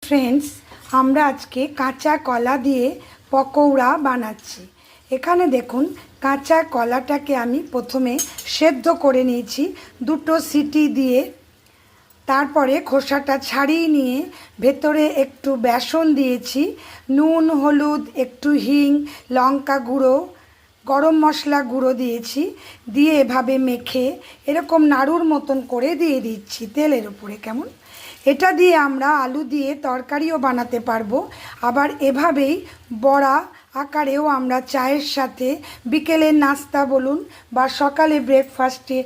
Friends, আমরা আজকে কাঁচা কলা দিয়ে পকৌড়া বানাচ্ছি। এখানে দেখুন, কাঁচা কলাটাকে আমি প্রথমে সেদ্ধ করে নিয়েছি দুটো সিটি দিয়ে। তারপরে খোসাটা ছাড়িয়ে নিয়ে ভেতরে একটু বেসন দিয়েছি, নুন, হলুদ, একটু হিং, লঙ্কা গুঁড়ো, গরম মশলা গুঁড়ো দিয়েছি। দিয়ে এভাবে মেখে এরকম নাড়ুর মতন করে দিয়ে দিচ্ছি তেলের উপরে। কেমন, এটা দিয়ে আমরা আলু দিয়ে তরকারিও বানাতে পারবো, আবার এভাবেই বড়া আকারেও আমরা চায়ের সাথে, বিকেলের নাস্তা বলুন বা সকালে ব্রেকফাস্টে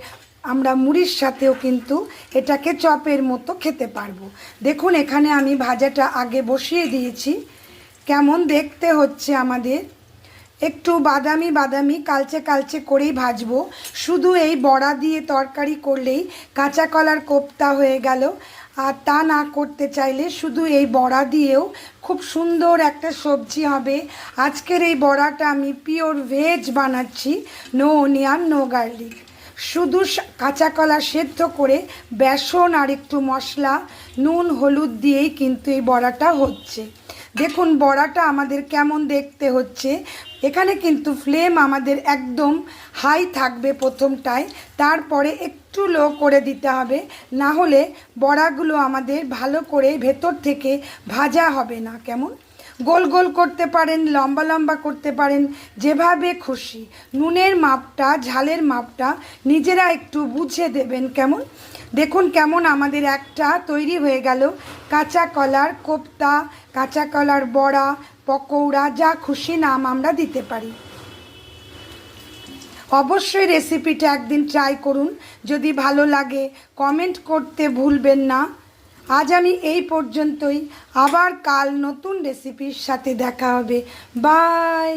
আমরা মুড়ির সাথেও কিন্তু এটাকে চপের মতো খেতে পারবো। দেখুন, এখানে আমি ভাজাটা আগে বসিয়ে দিয়েছি। কেমন দেখতে হচ্ছে আমাদের, একটু বাদামি বাদামি কালচে কালচে করেই ভাজবো। শুধু এই বড়া দিয়ে তরকারি করলেই কাঁচা কলার কোপ্তা হয়ে গেল, আর তা না করতে চাইলে শুধু এই বড়া দিয়েও খুব সুন্দর একটা সবজি হবে। আজকের এই বড়াটা আমি পিওর ভেজ বানাচ্ছি, নো অনিয়ন, নো গার্লিক। শুধু কাঁচা কলা সেদ্ধ করে বেসন আর একটু মশলা, নুন, হলুদ দিয়েই কিন্তু এই বড়াটা হচ্ছে। দেখুন বড়াটা আমাদের কেমন দেখতে হচ্ছে। এখানে কিন্তু ফ্লেম আমাদের একদম হাই থাকবে প্রথমটায়, তারপরে একটু লো করে দিতে হবে, না হলে বড়াগুলো আমাদের ভালো করে ভেতর থেকে ভাজা হবে না। কেমন, গোল গোল করতে পারেন, লম্বা লম্বা করতে পারেন, যেভাবে খুশি। নুনের মাপটা, ঝালের মাপটা নিজেরা একটু বুঝে দেবেন। কেমন, দেখুন কেমন আমাদের একটা তৈরি হয়ে গেল কাঁচা কলার কোপ্তা, কাঁচা কলার বড়া, পকৌড়া, যা খুশি নাম আমরা দিতে পারি। অবশ্যই রেসিপিটা একদিন ট্রাই করুন, যদি ভালো লাগে কমেন্ট করতে ভুলবেন না। আজ আমি এই পর্যন্তই, আবার কাল নতুন রেসিপির সাথে দেখা হবে। বাই।